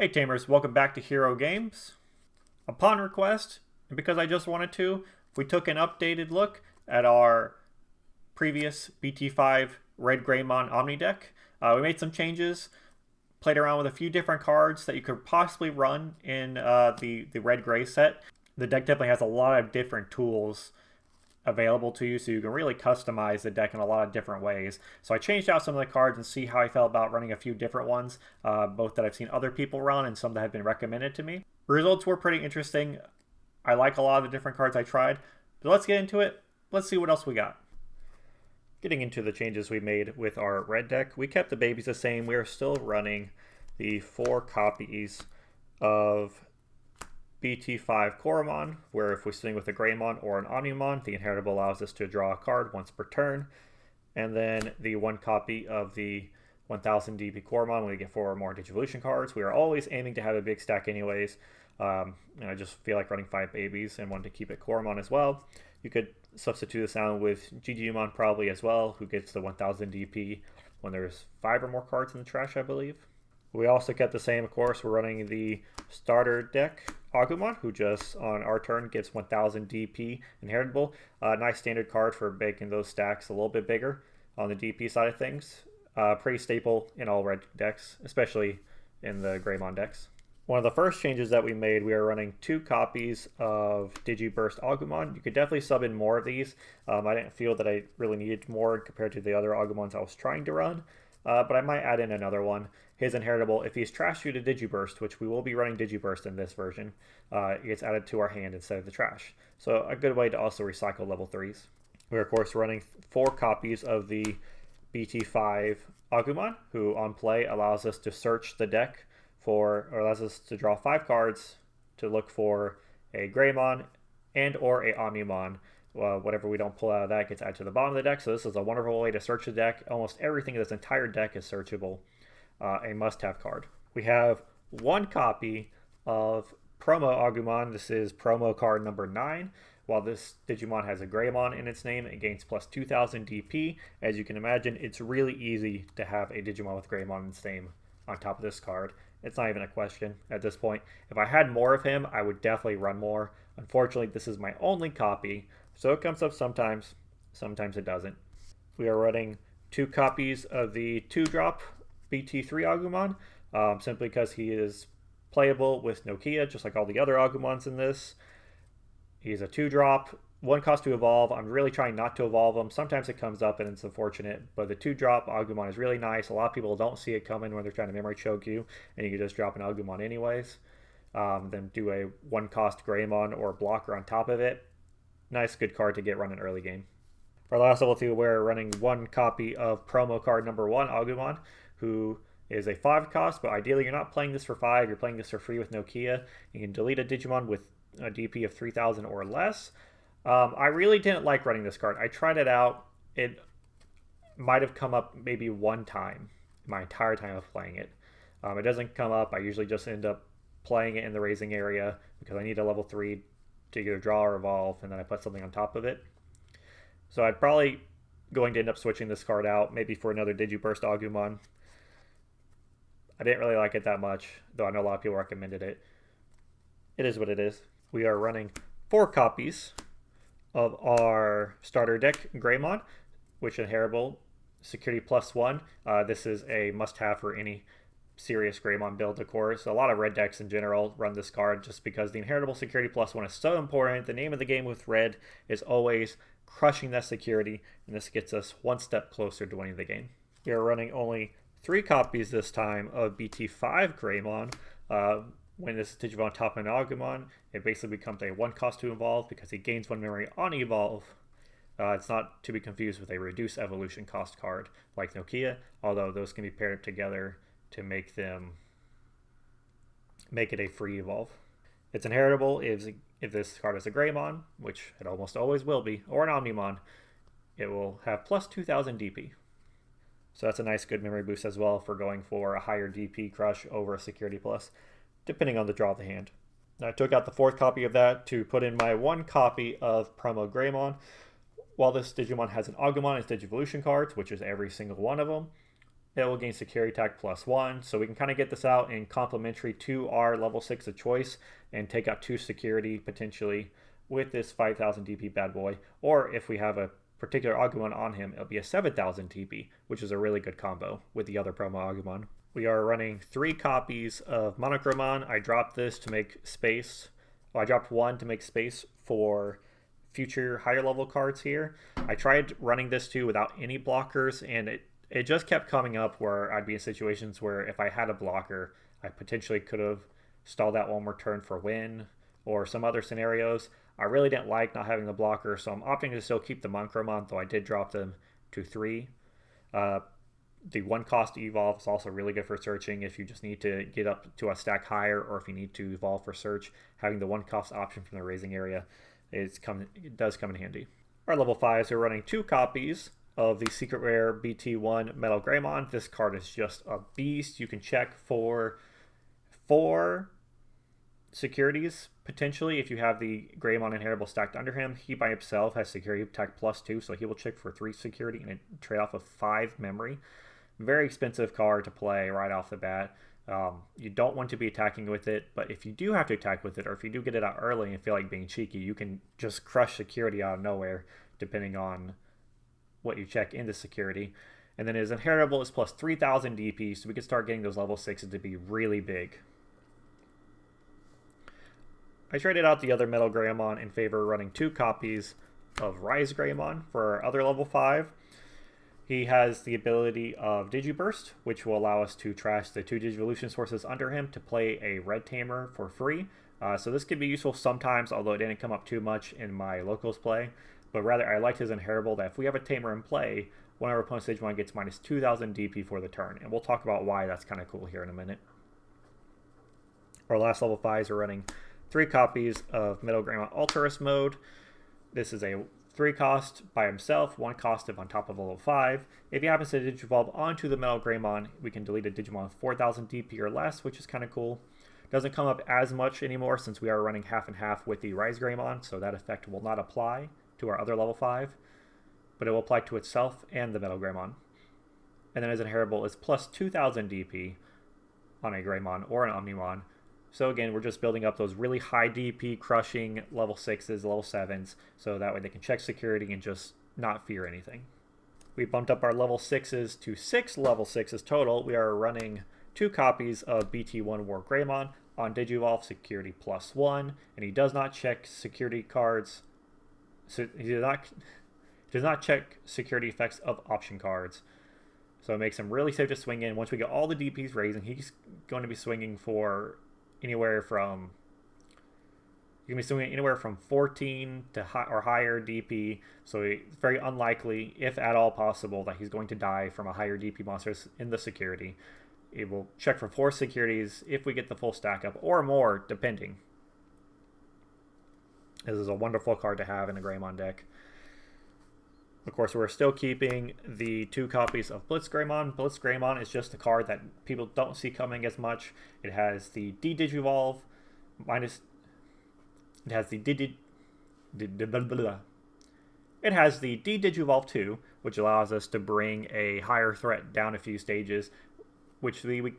Hey Tamers, welcome back to Hero Games. Upon request, and because I just wanted to, we took an updated look at our previous BT5 RiseGreymon Omni deck. We made some changes, played around with a few different cards that you could possibly run in the red-gray set. The deck definitely has a lot of different tools available to you, so you can really customize the deck in a lot of different ways. So I changed out some of the cards and see how I felt about running a few different ones, both that I've seen other people run and some that have been recommended to me. The results were pretty interesting. I like a lot of the different cards I tried, but let's get into it. Let's see what else we got. Getting into the changes we made with our red deck, we kept the babies the same. We are still running the 4 copies of BT5 Koromon, where if we swing with a Greymon or an Omnimon, the inheritable allows us to draw a card once per turn. And then the 1 copy of the 1000 DP Koromon when we get 4 or more Digivolution cards. We are always aiming to have a big stack anyways. And I just feel like running 5 babies and wanted to keep it Koromon as well. You could substitute this out with Digimon probably as well, who gets the 1000 DP when there's 5 or more cards in the trash, I believe. We also kept the same, of course. We're running the starter deck Agumon, who just on our turn gets 1000 DP inheritable. Nice standard card for making those stacks a little bit bigger on the DP side of things. Pretty staple in all red decks, especially in the Greymon decks. One of the first changes that we made, we are running 2 copies of Digiburst Agumon. You could definitely sub in more of these. I didn't feel that I really needed more compared to the other Agumons I was trying to run. But I might add in another one. His inheritable, if he's trash due to Digiburst, which we will be running Digiburst in this version, it gets added to our hand instead of the trash. So a good way to also recycle level 3s. We're of course running 4 copies of the BT5 Agumon, who on play allows us to search the deck or allows us to draw 5 cards to look for a Greymon and or a Omnimon. Whatever we don't pull out of that gets added to the bottom of the deck. So this is a wonderful way to search the deck. Almost everything in this entire deck is searchable. A must-have card. We have 1 copy of Promo Agumon. This is promo card number 9. While this Digimon has a Greymon in its name, it gains plus 2000 DP. As you can imagine, it's really easy to have a Digimon with Greymon in its name on top of this card. It's not even a question at this point. If I had more of him, I would definitely run more. Unfortunately, this is my only copy, so it comes up sometimes. Sometimes it doesn't. We are running 2 copies of the 2-drop BT3 Agumon, simply because he is playable with Nokia, just like all the other Agumons in this. He's a 2-drop, 1 cost to evolve. I'm really trying not to evolve him. Sometimes it comes up and it's unfortunate, but the 2-drop Agumon is really nice. A lot of people don't see it coming when they're trying to memory choke you, and you can just drop an Agumon anyways. Then do a 1 cost Greymon or blocker on top of it. Nice, good card to get running early game. For last level 2, we're running 1 copy of promo card number 1 Agumon, who is a 5 cost, but ideally you're not playing this for 5, you're playing this for free with Nokia. You can delete a Digimon with a DP of 3000 or less. I really didn't like running this card. I tried it out. It might have come up maybe 1 time my entire time of playing it. It doesn't come up. I usually just end up playing it in the raising area because I need a level 3 to either draw or evolve, and then I put something on top of it. So I'd probably going to end up switching this card out, maybe for another Digiburst Agumon. I didn't really like it that much, though I know a lot of people recommended it. It is what it is. We are running 4 copies of our starter deck Greymon, which inheritable security +1. This is a must-have for any serious Greymon build, of course. A lot of red decks in general run this card just because the inheritable security +1 is so important. The name of the game with red is always crushing that security, and this gets us 1 step closer to winning the game. We are running only 3 copies this time of BT5 Greymon. When this Digimon on top of an Agumon, it basically becomes a 1 cost to evolve because he gains 1 memory on evolve. It's not to be confused with a reduced evolution cost card like Nokia, although those can be paired together to make it a free evolve. It's inheritable if this card is a Greymon, which it almost always will be, or an Omnimon. It will have plus 2000 DP. So that's a nice good memory boost as well for going for a higher DP crush over a security plus, depending on the draw of the hand. Now I took out the 4th copy of that to put in my 1 copy of Promo Greymon. While this Digimon has an Agumon as Digivolution cards, which is every single one of them, it will gain security attack +1. So we can kind of get this out in complementary to our level 6 of choice and take out 2 security potentially with this 5000 DP bad boy. Or if we have a particular Agumon on him, it'll be a 7000 TP, which is a really good combo with the other promo Agumon. We are running 3 copies of Monchromon. I dropped this to make space. Well, I dropped 1 to make space for future higher level cards here. I tried running this too without any blockers, and it just kept coming up where I'd be in situations where if I had a blocker, I potentially could have stalled that one more turn for win or some other scenarios. I really didn't like not having the blocker, so I'm opting to still keep the Monchromon, though I did drop them to 3. The 1 cost evolve is also really good for searching if you just need to get up to a stack higher, or if you need to evolve for search. Having the 1 cost option from the raising area it does come in handy. Our level 5s are running 2 copies of the secret rare BT1 MetalGreymon. This card is just a beast. You can check for 4 securities potentially if you have the Greymon inheritable stacked under him. He by himself has security attack +2, so he will check for 3 security and a trade off of 5 memory. Very expensive card to play right off the bat. You don't want to be attacking with it, but if you do have to attack with it, or if you do get it out early and feel like being cheeky, you can just crush security out of nowhere, depending on what you check into security. And then his inheritable is plus 3000 DP, so we can start getting those level 6s to be really big. I traded out the other MetalGreymon in favor of running 2 copies of RiseGreymon for our other level 5. He has the ability of Digiburst, which will allow us to trash the 2 Digivolution sources under him to play a red tamer for free. So this could be useful sometimes, although it didn't come up too much in my locals play. But rather, I liked his inheritable that if we have a tamer in play, one of our opponent's Digimon gets minus 2000 DP for the turn. And we'll talk about why that's kind of cool here in a minute. Our last level 5s are running 3 copies of MetalGreymon Alterous mode. This is a 3 cost by himself, 1 cost if on top of level 5. If he happens to Digivolve onto the MetalGreymon, we can delete a Digimon with 4000 DP or less, which is kind of cool. Doesn't come up as much anymore since we are running half and half with the RiseGreymon, so that effect will not apply to our other level 5, but it will apply to itself and the MetalGreymon. And then his inheritable is plus 2000 DP on a Greymon or an Omnimon. So again, we're just building up those really high DP crushing level 6s, level 7s, so that way they can check security and just not fear anything. We bumped up our level 6s to 6 level 6s total. We are running 2 copies of BT1 WarGreymon on Digivolve security +1, and he does not check security cards. So he does not check security effects of option cards. So it makes him really safe to swing in. Once we get all the DPs raising, he's going to be swinging for anywhere from 14 to or higher DP. So it's very unlikely, if at all possible, that he's going to die from a higher DP monster in the security. It will check for 4 securities if we get the full stack up, or more, depending. This is a wonderful card to have in a Greymon deck. Of course, we're still keeping the 2 copies of BlitzGreymon. BlitzGreymon is just a card that people don't see coming as much. It has the D-Digivolve minus... It has the It has the D-Digivolve 2, which allows us to bring a higher threat down a few stages, which we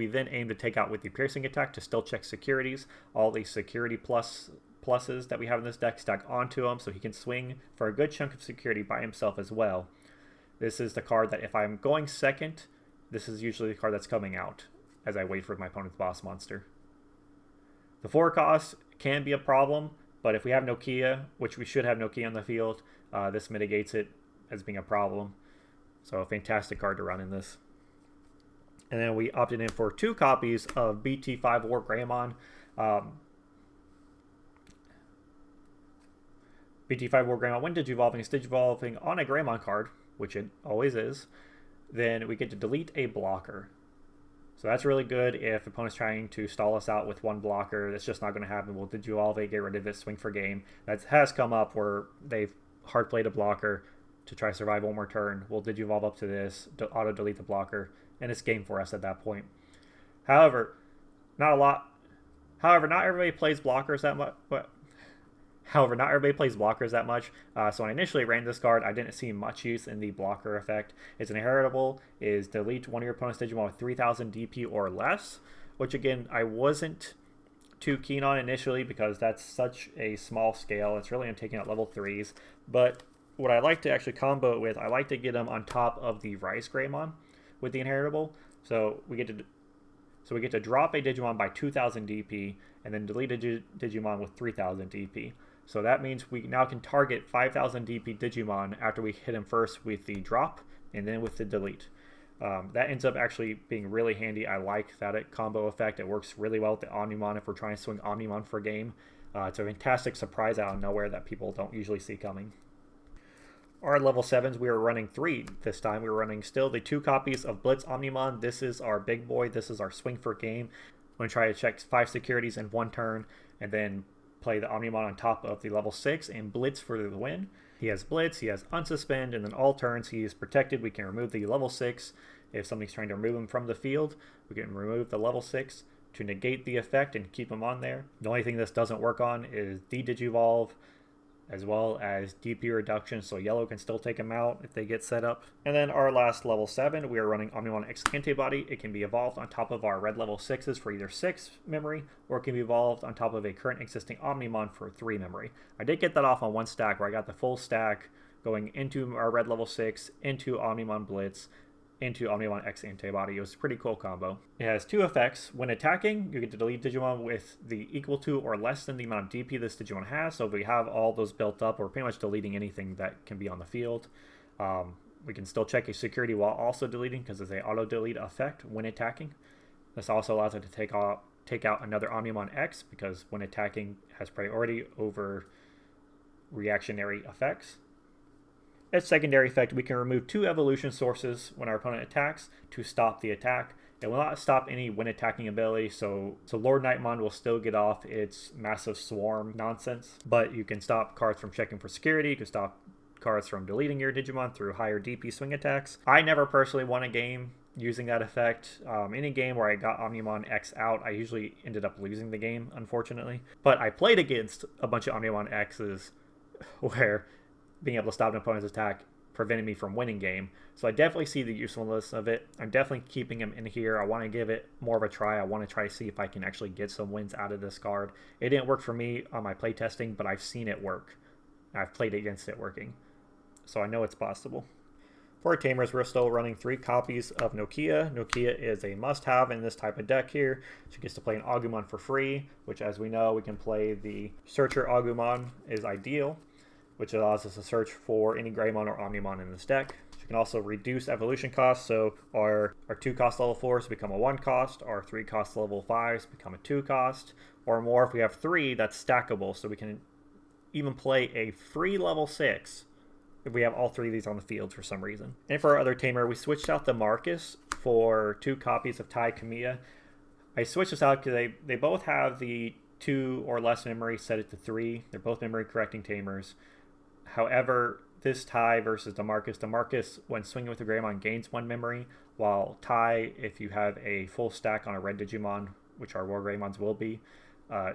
then aim to take out with the piercing attack to still check securities. All the security pluses that we have in this deck stack onto him, so he can swing for a good chunk of security by himself as well. This is the card that if I'm going second, this is usually the card that's coming out as I wait for my opponent's boss monster. The 4 cost can be a problem, but if we have Nokia, which we should have Nokia on the field, this mitigates it as being a problem. So a fantastic card to run in this. And then we opted in for 2 copies of BT5 WarGreymon. BT5 WarGreymon, when Digivolving, is Digivolving on a Greymon card, which it always is. Then we get to delete a blocker. So that's really good if the opponent's trying to stall us out with 1 blocker. That's just not going to happen. We'll Digivolve it, get rid of it, swing for game. That has come up where they've hard played a blocker to try to survive 1 more turn. We'll Digivolve up to this, auto-delete the blocker, and it's game for us at that point. However, not everybody plays blockers that much. However, not everybody plays blockers that much, so when I initially ran this card, I didn't see much use in the blocker effect. Its inheritable is delete one of your opponent's Digimon with 3000 DP or less, which again, I wasn't too keen on initially because that's such a small scale. It's really only taking out level 3s, but what I like to actually combo it with, I like to get them on top of the RiseGreymon with the inheritable, so we get to drop a Digimon by 2000 DP and then delete a Digimon with 3000 DP. So that means we now can target 5000 DP Digimon after we hit him first with the drop and then with the delete. That ends up actually being really handy. I like that combo effect. It works really well with the Omnimon if we're trying to swing Omnimon for a game. It's a fantastic surprise out of nowhere that people don't usually see coming. Our level 7s, we were running 3 this time. We were running still the 2 copies of Blitz Omnimon. This is our big boy. This is our swing for game. We're going to try to check 5 securities in 1 turn and then play the Omnimon on top of the level 6 and Blitz for the win. He has Blitz, he has Unsuspend, and then all turns he is protected. We can remove the level 6. If somebody's trying to remove him from the field, we can remove the level 6 to negate the effect and keep him on there. The only thing this doesn't work on is de-digivolve, as well as DP reduction, so yellow can still take them out if they get set up. And then our last level 7, we are running Omnimon X-Antibody. It can be evolved on top of our red level 6s for either 6 memory, or it can be evolved on top of a current existing Omnimon for 3 memory. I did get that off on one stack where I got the full stack going into our red level 6, into Omnimon Blitz, into Omnimon X-Antibody. It was a pretty cool combo. It has 2 effects. When attacking, you get to delete Digimon with the equal to or less than the amount of DP this Digimon has. So if we have all those built up, we're pretty much deleting anything that can be on the field. We can still check a security while also deleting because it's an auto-delete effect when attacking. This also allows it to take out another Omnimon X because when attacking has priority over reactionary effects. As secondary effect, we can remove 2 evolution sources when our opponent attacks to stop the attack. It will not stop any when attacking ability, so Lord Nightmon will still get off its massive swarm nonsense, but you can stop cards from checking for security, you can stop cards from deleting your Digimon through higher DP swing attacks. I never personally won a game using that effect. Any game where I got Omnimon X out, I usually ended up losing the game, unfortunately. But I played against a bunch of Omnimon X's where being able to stop an opponent's attack prevented me from winning game. So I definitely see the usefulness of it. I'm definitely keeping him in here. I want to give it more of a try. I want to try to see if I can actually get some wins out of this card. It didn't work for me on my playtesting, but I've seen it work. I've played against it working. So I know it's possible. For Tamers, we're still running 3 copies of Nokia. Nokia is a must-have in this type of deck here. She gets to play an Agumon for free, which as we know, we can play the Searcher Agumon is ideal, which allows us to search for any Greymon or Omnimon in this deck. She can also reduce evolution costs, so our 2 cost level 4s become a 1 cost, our 3 cost level 5s become a 2 cost, or more if we have 3 that's stackable, so we can even play a free level 6 if we have all 3 of these on the field for some reason. And for our other Tamer, we switched out the Marcus for 2 copies of Tai Kamiya. I switched this out because they both have the 2 or less memory, set it to 3. They're both memory correcting Tamers. However, this Tai versus Demarcus, when swinging with the Greymon, gains 1 memory, while Tai, if you have a full stack on a red Digimon, which our WarGreymons will be,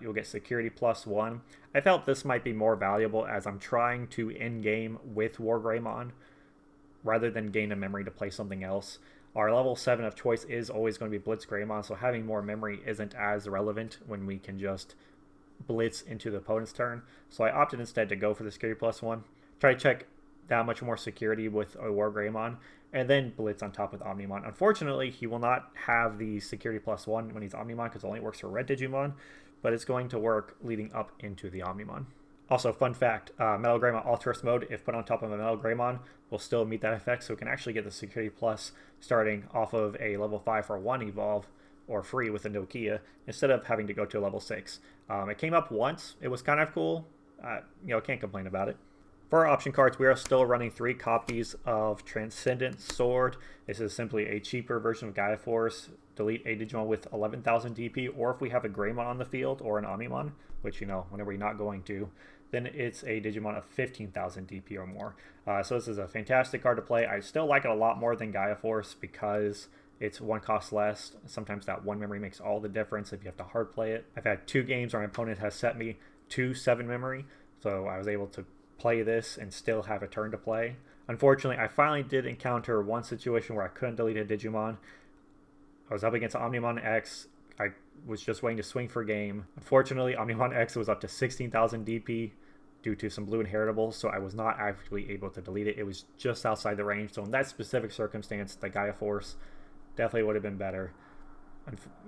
you'll get security +1. I felt this might be more valuable as I'm trying to end game with WarGreymon rather than gain a memory to play something else. Our level 7 of choice is always going to be BlitzGreymon, so having more memory isn't as relevant when we can just blitz into the opponent's turn. So I opted instead to go for the security +1, try to check that much more security with a WarGreymon, and then blitz on top with Omnimon. Unfortunately, he will not have the security +1 when he's Omnimon because it only works for red Digimon, but it's going to work leading up into the Omnimon. Also, fun fact, MetalGreymon Alterous mode, if put on top of a MetalGreymon, will still meet that effect, so we can actually get the security plus starting off of a level 5 for 1 evolve, or free with a Nokia, instead of having to go to a level 6. It came up once. It was kind of cool. Can't complain about it. For our option cards, we are still running 3 copies of Transcendent Sword. This is simply a cheaper version of Gaia Force. Delete a Digimon with 11,000 DP, or if we have a Greymon on the field or an Omnimon, which, whenever you're not going to, then it's a Digimon of 15,000 DP or more. So this is a fantastic card to play. I still like it a lot more than Gaia Force because it's 1 cost less. Sometimes that 1 memory makes all the difference if you have to hard play it. I've had 2 games where my opponent has set me to 7 memory, So I was able to play this and still have a turn to play. Unfortunately, I finally did encounter one situation where I couldn't delete a Digimon. I was up against Omnimon X. I was just waiting to swing for game. Unfortunately, Omnimon X was up to 16,000 DP due to some blue inheritables, so I was not actually able to delete it. It was just outside the range, so in that specific circumstance, the Gaia Force definitely would have been better.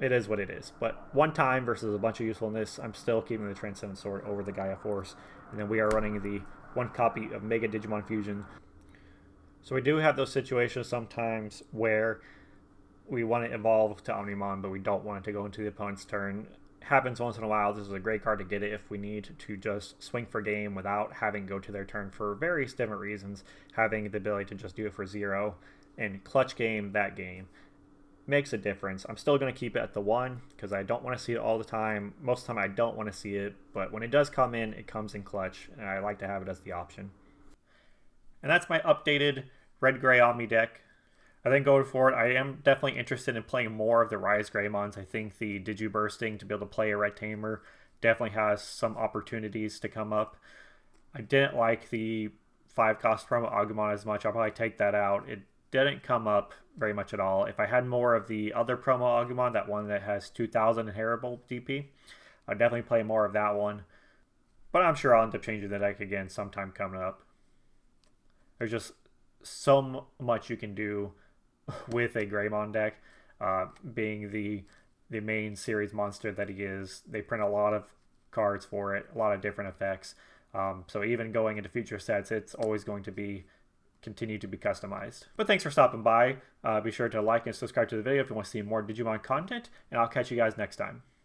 It is what it is. But one time versus a bunch of usefulness, I'm still keeping the Transcendent Sword over the Gaia Force. And then we are running the one copy of Mega Digimon Fusion. So we do have those situations sometimes where we want to evolve to Omnimon, but we don't want it to go into the opponent's turn. Happens once in a while. This is a great card to get it if we need to just swing for game without having to go to their turn for various different reasons. Having the ability to just do it for 0 and clutch game that game makes a difference. I'm still going to keep it at the 1 because I don't want to see it all the time. Most of the time I don't want to see it, but when it does come in, it comes in clutch, and I like to have it as the option. And that's my updated red-gray Omni deck. I think going forward, I am definitely interested in playing more of the RiseGreymons. I think the Digibursting to be able to play a Red Tamer definitely has some opportunities to come up. I didn't like the 5-cost promo Agumon as much. I'll probably take that out. It didn't come up very much at all. If I had more of the other promo Agumon, that one that has 2,000 inheritable DP, I'd definitely play more of that one. But I'm sure I'll end up changing the deck again sometime coming up. There's just so much you can do with a Greymon deck, being the main series monster that he is. They print a lot of cards for it, a lot of different effects. So even going into future sets, it's always going to continue to be customized. But thanks for stopping by. Be sure to like and subscribe to the video if you want to see more Digimon content, and I'll catch you guys next time.